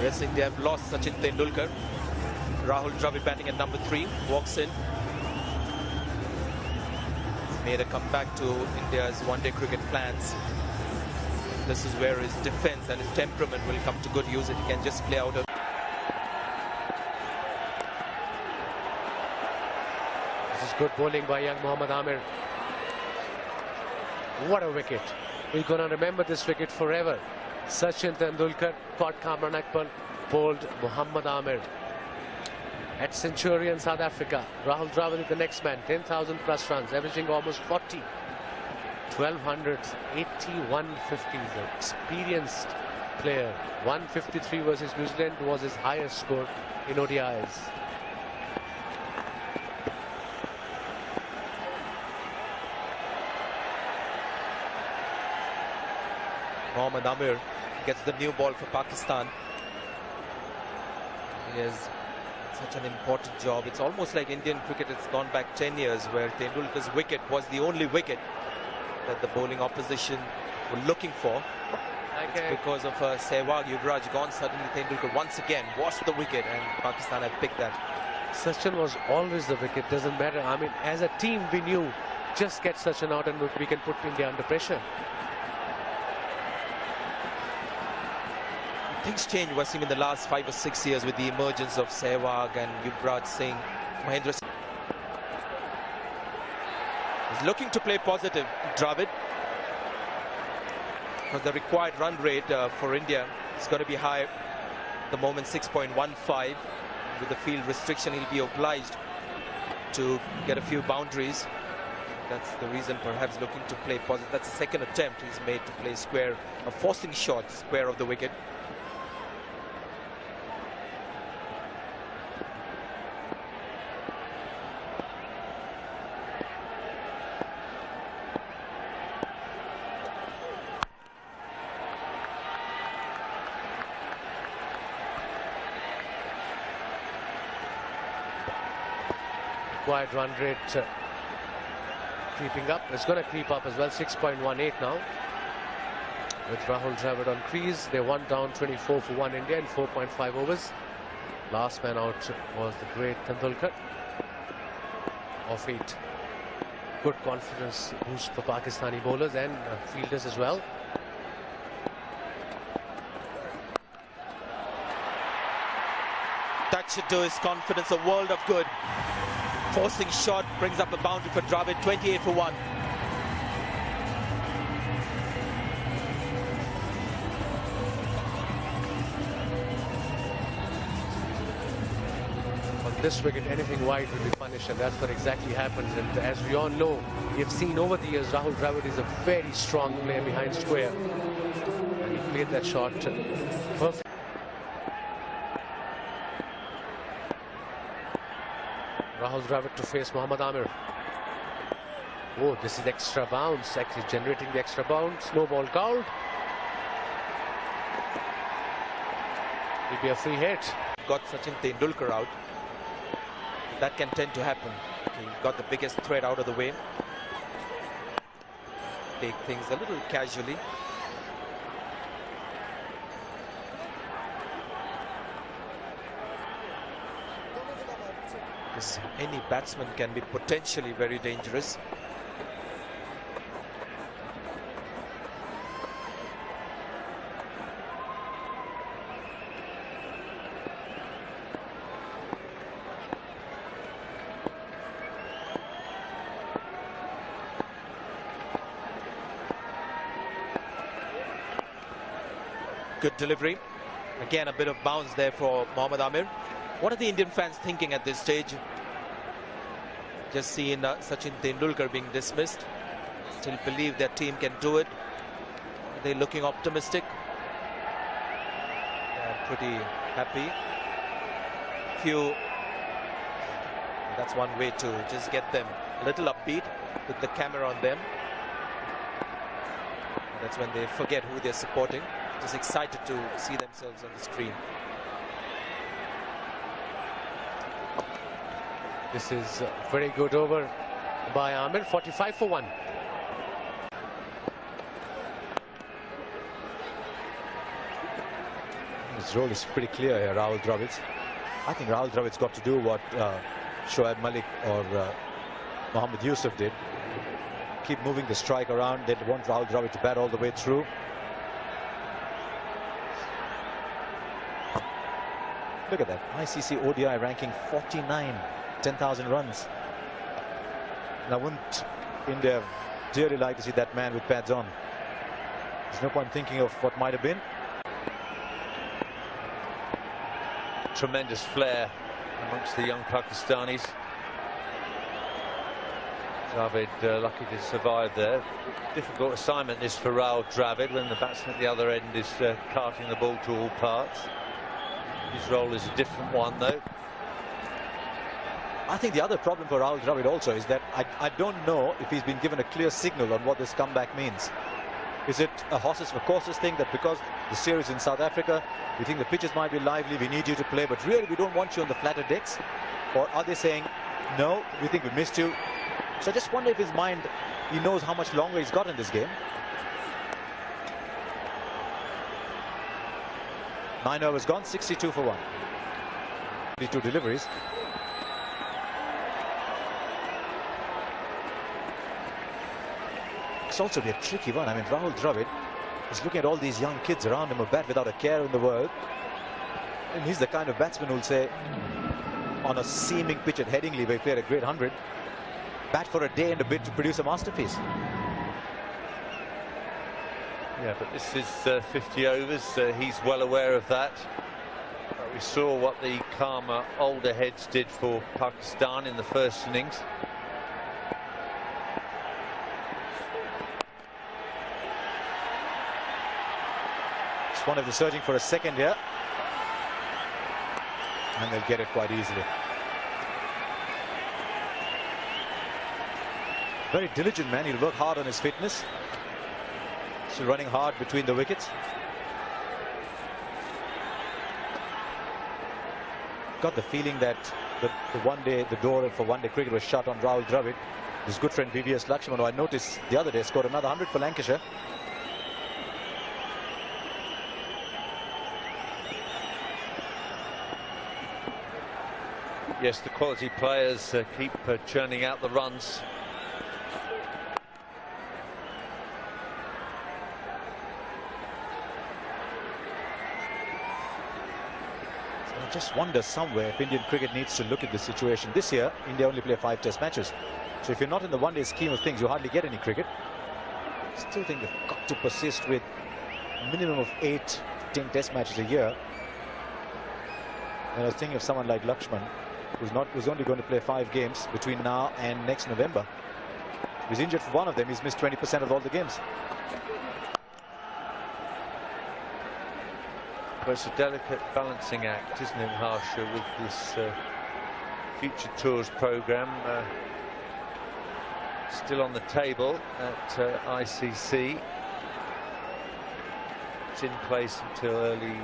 Yes, India have lost Sachin Tendulkar. Rahul Dravid batting at number 3, walks in. Made a comeback to India's one-day cricket plans. This is where his defence and his temperament will come to good use if he can just play out of. This is good bowling by young Mohammad Amir. What a wicket. We're going to remember this wicket forever. Sachin Tendulkar caught Kamran Akbar, bowled Mohammad Amir. At Centurion, South Africa, Rahul Dravid is the next man. 10,000 plus runs, averaging almost 40. 1,200s, 81 50s. An experienced player. 153 versus New Zealand was his highest score in ODIs. Mohammad Amir gets the new ball for Pakistan. He has such an important job. It's almost like Indian cricket has gone back 10 years where Tendulkar's wicket was the only wicket that the bowling opposition were looking for. It's because of Sehwag, Yuvraj gone. Suddenly Tendulkar once again washed the wicket and Pakistan have picked that. Sachin was always the wicket, doesn't matter. I mean, as a team we knew just get Sachin out and we can put India under pressure. Things change, Wasim, in the last 5 or 6 years with the emergence of Sehwag and Yuvraj Singh, Mahendra Singh. He's looking to play positive, Dravid, because the required run rate for India is going to be high. At the moment, 6.15. With the field restriction, he'll be obliged to get a few boundaries. That's the reason perhaps looking to play positive. That's the second attempt he's made to play square, a forcing shot square of the wicket. Required run rate creeping up. It's going to creep up as well. 6.18 now. With Rahul Dravid on crease, they won down 24 for 1 India in 4.5 overs. Last man out was the great Tendulkar. Off 8. Good confidence boost for Pakistani bowlers and fielders as well. That should do his confidence a world of good. Forcing shot brings up a boundary for Dravid, 28 for 1. On this wicket, anything wide will be punished, and that's what exactly happened. And as we all know, we have seen over the years, Rahul Dravid is a very strong player behind square. And he played that shot perfect. Rahul Dravid to face Mohammad Amir. Oh, this is extra bounce, actually generating the extra bounce. No ball called. It'll be a free hit. Got Sachin Tendulkar out. That can tend to happen. He got the biggest threat out of the way. Take things a little casually. Because any batsman can be potentially very dangerous. Good delivery. Again, a bit of bounce there for Mohammad Amir. What are the Indian fans thinking at this stage? Just seeing Sachin Tendulkar being dismissed. Still believe their team can do it. Are they looking optimistic? They're pretty happy. That's one way to just get them a little upbeat with the camera on them. That's when they forget who they're supporting. Just excited to see themselves on the screen. This is a very good over by Amir. 45 for 1. His role is pretty clear here, Rahul Dravid's. I think Rahul Dravid's got to do what Shoaib Malik or Mohammad Yusuf did. Keep moving the strike around. They want Rahul Dravid to bat all the way through. Look at that. ICC ODI ranking 49, 10,000 runs. Now, wouldn't India dearly like to see that man with pads on? There's no point thinking of what might have been. Tremendous flair amongst the young Pakistanis. Dravid lucky to survive there. Difficult assignment this for Rahul Dravid when the batsman at the other end is carting the ball to all parts. His role is a different one, though. I think the other problem for Rahul Dravid also is that I don't know if he's been given a clear signal on what this comeback means. Is it a horses for courses thing, that because the series in South Africa, we think the pitches might be lively, we need you to play, but really we don't want you on the flatter decks? Or are they saying, no, we think we missed you? So I just wonder if his mind, he knows how much longer he's got in this game. 9 overs gone, 62 for 1. 32 deliveries. It's also be a tricky one. I mean, Rahul Dravid is looking at all these young kids around him, a bat without a care in the world. And he's the kind of batsman who'll say, on a seaming pitch at Headingley, where he played a great 100, bat for a day and a bit to produce a masterpiece. Yeah, but this is 50 overs. He's well aware of that. We saw what the calmer, older heads did for Pakistan in the first innings. Just one of the searching for a second here. And they'll get it quite easily. Very diligent man. He'll work hard on his fitness. Still running hard between the wickets. Got the feeling that the door for one-day cricket was shut on Rahul Dravid. His good friend VVS Lakshman, who I noticed the other day, scored another 100 for Lancashire. Yes, the quality players keep churning out the runs. I just wonder somewhere if Indian cricket needs to look at this situation. This year, India only play 5 test matches. So if you're not in the one-day scheme of things, you hardly get any cricket. Still think they've got to persist with a minimum of 8 to 10 test matches a year. And I was thinking of someone like Lakshman, who's only going to play 5 games between now and next November. He's injured for one of them. He's missed 20% of all the games. But it's a delicate balancing act, isn't it, Harsha, with this Future Tours programme still on the table at ICC. It's in place until early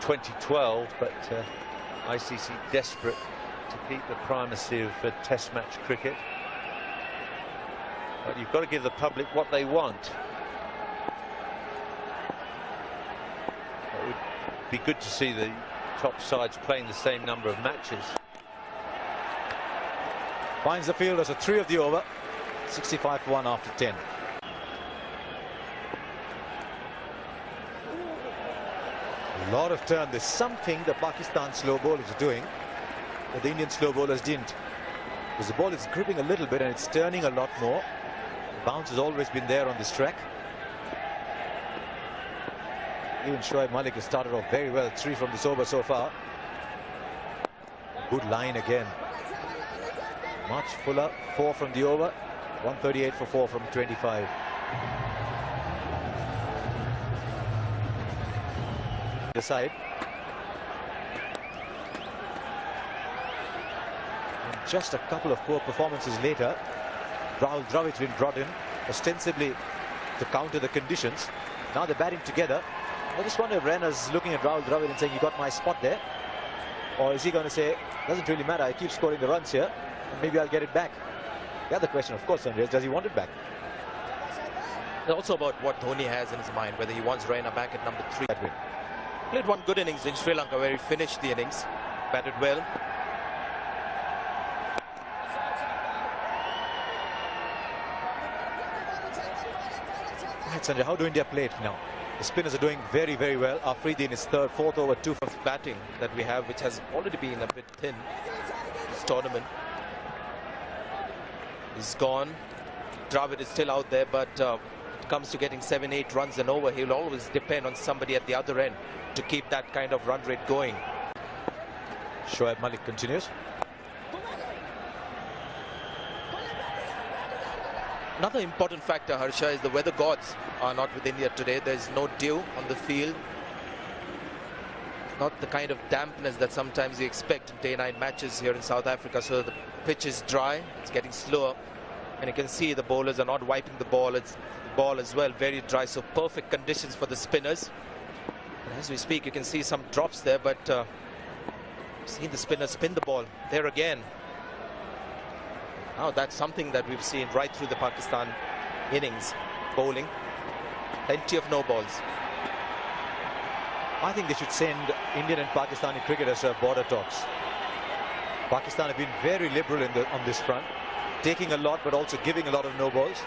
2012, but ICC desperate to keep the primacy of test match cricket. But you've got to give the public what they want. It would be good to see the top sides playing the same number of matches. Finds the field as a 3 of the over. 65 for 1 after 10. A lot of turn. There's something the Pakistan slow bowlers are doing that the Indian slow bowlers didn't. Because the ball is gripping a little bit and it's turning a lot more. The bounce has always been there on this track. Even Shoaib Malik has started off very well. 3 from this over so far. Good line again. Much fuller. 4 from the over. 138 for 4 from 25. The side. And just a couple of poor performances later, Rahul Dravid's been brought in ostensibly to counter the conditions. Now they're batting together. I just wonder if Rena's looking at Rahul Dravid and saying, you got my spot there. Or is he going to say, doesn't really matter, I keep scoring the runs here, and maybe I'll get it back. The other question, of course, Andreas, does he want it back? It's also about what Dhoni has in his mind, whether he wants Raina back at number 3. Played one good innings in Sri Lanka where he finished the innings, batted well. Right, Sanjay, how do India play it now? The spinners are doing very, very well. Afridi in his third, fourth over, 2 Of batting that we have, which has already been a bit thin this tournament. He's gone. Dravid is still out there, but it comes to getting 7-8 runs an over, he'll always depend on somebody at the other end to keep that kind of run rate going. Shoaib Malik continues. Another important factor, Harsha, is the weather gods are not with India today. There's no dew on the field. Not the kind of dampness that sometimes you expect in day-night matches here in South Africa. So the pitch is dry, it's getting slower. And you can see the bowlers are not wiping the ball. It's the ball as well, very dry. So perfect conditions for the spinners. And as we speak, you can see some drops there, but seeing the spinners spin the ball there again. Now that's something that we've seen right through the Pakistan innings. Bowling, plenty of no balls. I think they should send Indian and Pakistani cricketers to have border talks. Pakistan have been very liberal on this front, taking a lot but also giving a lot of no balls.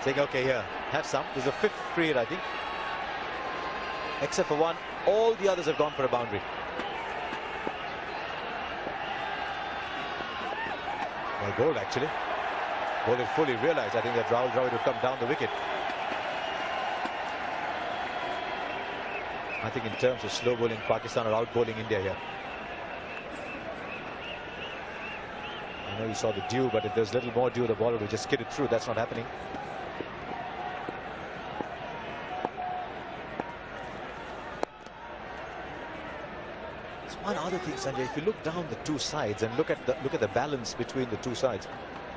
Saying, okay, here, have some. This is the 5th free hit, I think. Except for one, all the others have gone for a boundary. Well bowled, actually. Bowler fully realized, I think, that Rahul Dravid would come down the wicket. I think in terms of slow bowling, Pakistan are out bowling India here. I know you saw the dew, but if there's a little more dew, the ball will just skid it through. That's not happening. There's one other thing, Sanjay. If you look down the two sides and look at the balance between the two sides.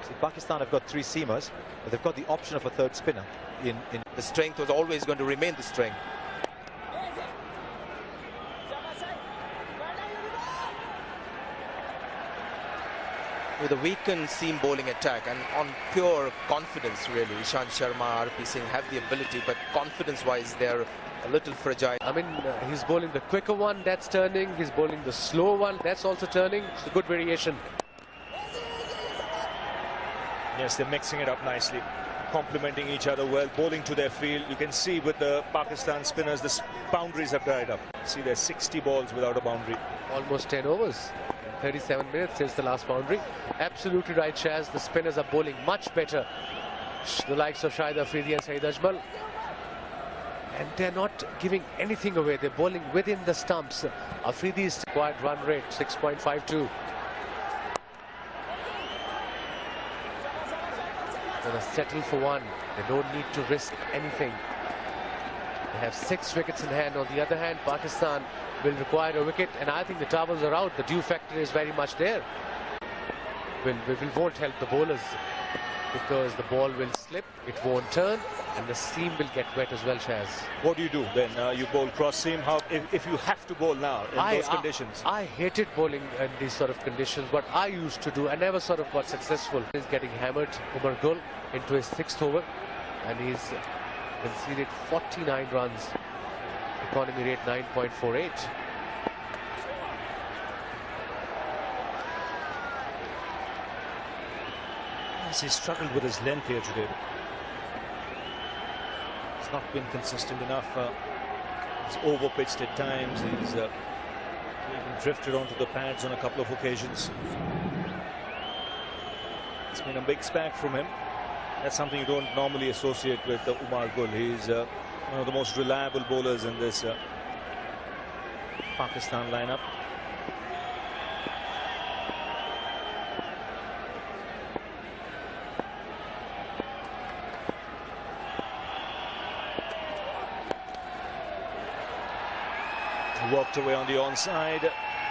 See, Pakistan have got 3 seamers, but they've got the option of a 3rd spinner. The strength was always going to remain the strength. With a weakened seam bowling attack and on pure confidence, really, Ishant Sharma, RP Singh have the ability, but confidence-wise, they're a little fragile. I mean, he's bowling the quicker one, that's turning. He's bowling the slow one, that's also turning. It's a good variation. Yes, they're mixing it up nicely, complementing each other well, bowling to their field. You can see with the Pakistan spinners, the boundaries have dried up. See, there's 60 balls without a boundary. Almost 10 overs. 37 minutes since the last boundary. Absolutely right, Shaz. The spinners are bowling much better. The likes of Shahid Afridi and Saeed Ajmal. And they're not giving anything away. They're bowling within the stumps. Afridi's required run rate, 6.52. Gonna settle for one. They don't need to risk anything. They have 6 wickets in hand. On the other hand, Pakistan will require a wicket, and I think the towels are out. The dew factor is very much there. Won't help the bowlers because the ball will slip, it won't turn, and the seam will get wet as well, Shaz. What do you do then? You bowl cross seam. How if you have to bowl now in those conditions? I hated bowling in these sort of conditions. What I used to do, I never sort of got successful. He's getting hammered, Umar Gul, into his 6th over, and he's conceded 49 runs. Economy rate 9.48. Yes, he's struggled with his length here today. He's not been consistent enough. He's overpitched at times. He's even drifted onto the pads on a couple of occasions. It's been a big spank from him. That's something you don't normally associate with Umar Gul. He's one of the most reliable bowlers in this Pakistan lineup. Walked away on the onside.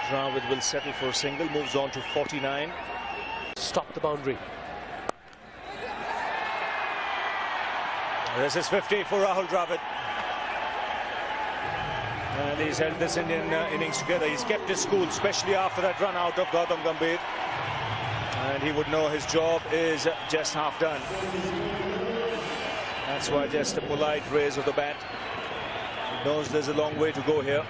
Dravid will settle for a single, moves on to 49. Stop the boundary. This is 50 for Rahul Dravid. And he's held this Indian innings together. He's kept his cool, especially after that run out of Gautam Gambhir. And he would know his job is just half done. That's why just a polite raise of the bat. He knows there's a long way to go here.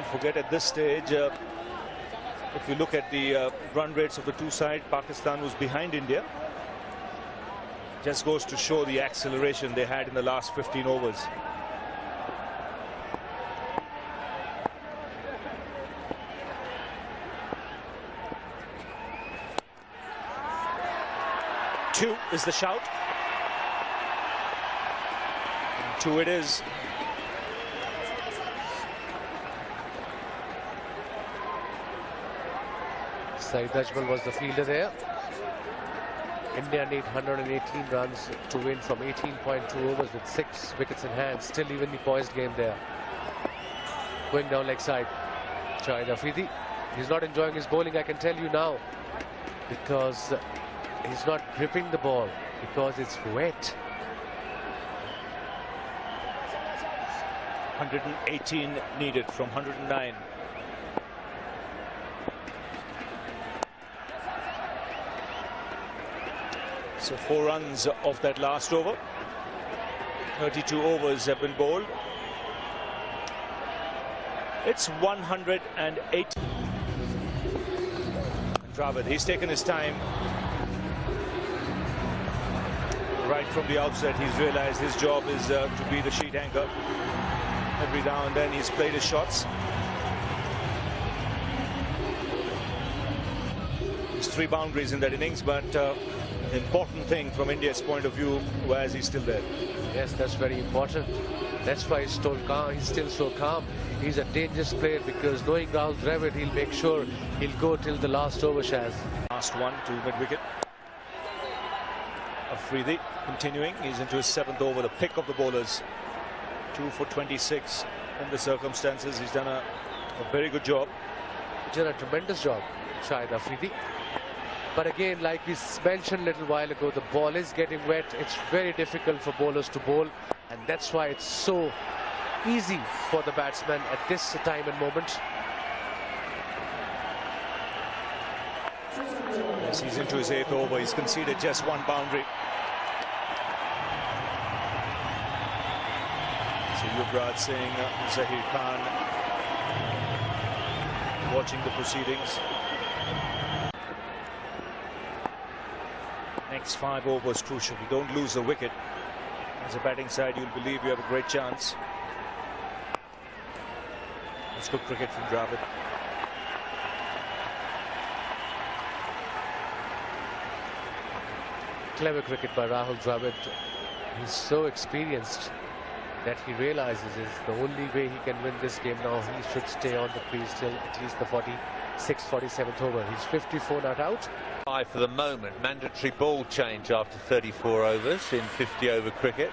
Don't forget at this stage, if you look at the run rates of the two sides, Pakistan was behind India. Just goes to show the acceleration they had in the last 15 overs. Two is the shout. And two it is. Saeed Ajmal was the fielder there. India need 118 runs to win from 18.2 overs with 6 wickets in hand. Still evenly poised game there. Going down leg side. Shahid Afridi. He's not enjoying his bowling, I can tell you now. Because he's not gripping the ball. Because it's wet. 118 needed from 109. So 4 runs off that last over. 32 overs have been bowled. It's 108. Dravid, he's taken his time. Right from the outset, he's realized his job is to be the sheet anchor. Every now and then he's played his shots. There's 3 boundaries in that innings, but important thing from India's point of view, whereas he's still there. Yes, that's very important. That's why he's still calm. He's still so calm. He's a dangerous player because knowing Rahul Dravid, he'll make sure he'll go till the last over, Shaz. Last one to mid-wicket. Afridi continuing. He's into his 7th over, the pick of the bowlers. 2 for 26 in the circumstances. He's done a very good job. He's done a tremendous job, Shahid Afridi. But again, like we mentioned a little while ago, the ball is getting wet. It's very difficult for bowlers to bowl. And that's why it's so easy for the batsman at this time and moment. Yes, he's into his 8th over. He's conceded just 1 boundary. So Yuvraj Singh, Zahir Khan watching the proceedings. Next 5 overs crucial. You don't lose a wicket. As a batting side, you'll believe you have a great chance. That's good cricket from Dravid. Clever cricket by Rahul Dravid. He's so experienced that he realizes is the only way he can win this game now. He should stay on the crease till at least the 46th, 47th over. He's 54 not out. For the moment, mandatory ball change after 34 overs in 50 over cricket.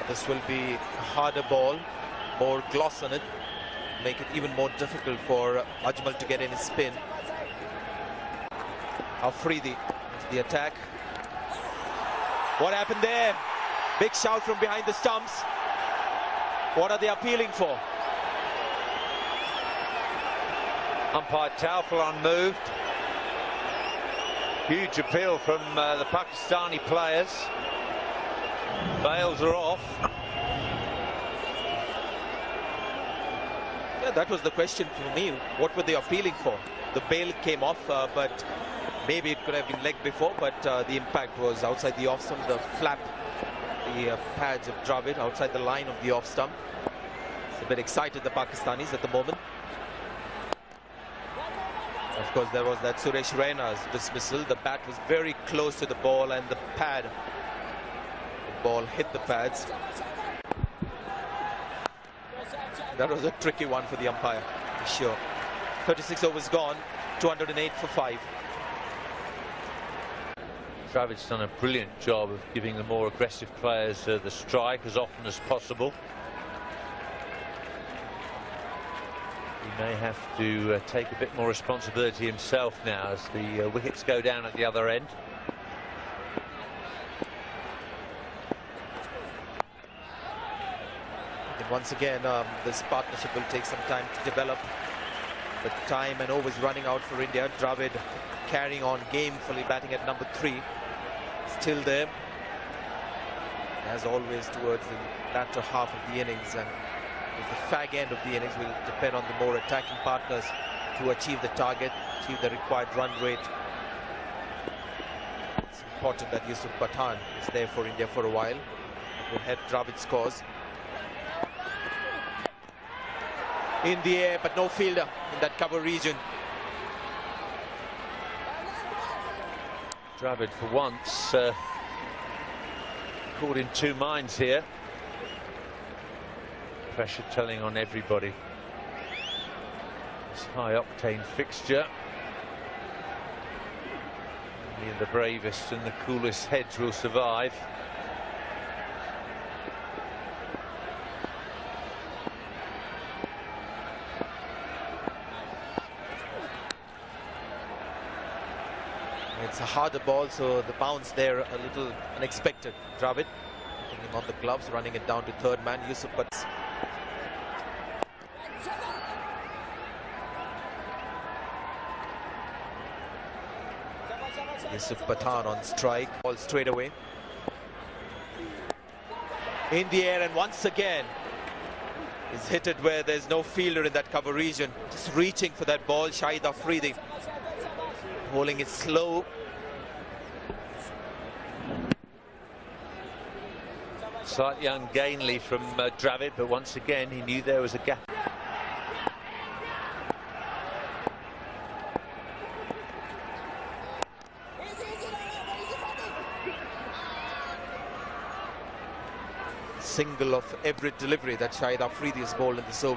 This will be a harder ball, more gloss on it, make it even more difficult for Ajmal to get any spin. Afridi, the attack. What happened there? Big shout from behind the stumps. What are they appealing for? Umpire Taufel unmoved. Huge appeal from the Pakistani players. Bails are off. Yeah, that was the question for me. What were they appealing for? The bail came off, but maybe it could have been legged before, but the impact was outside the off stump. The flap, the pads of Dravid outside the line of the off stump. It's a bit excited, the Pakistanis, at the moment. Of course, there was that Suresh Raina's dismissal. The bat was very close to the ball and the pad. The ball hit the pads. That was a tricky one for the umpire, for sure. 36 overs gone, 208 for 5. Dravid's done a brilliant job of giving the more aggressive players the strike as often as possible. He may have to take a bit more responsibility himself now as the wickets go down at the other end. And once again, this partnership will take some time to develop. The time and overs running out for India. Dravid carrying on gamefully, batting at number 3. Still there, as always, towards the latter half of the innings, and the fag end of the innings will depend on the more attacking partners to achieve the target, achieve the required run rate. It's important that Yusuf Pathan is there for India for a while. Will help Dravid scores. In the air, but no fielder in that cover region. Dravid for once caught in two minds here. Pressure telling on everybody. This high-octane fixture. Only the bravest and the coolest heads will survive. It's a harder ball, so the bounce there a little unexpected. Dravid putting him on the gloves, running it down to third man. Yusuf Pathan. Yusuf Pathan on strike, ball straight away. In the air, and once again is hit it where there's no fielder in that cover region. Just reaching for that ball. Shahid Afridi bowling it slow. Slightly ungainly from Dravid, but once again he knew there was a gap. Single of every delivery that Shahid Afridi has bowled in this over.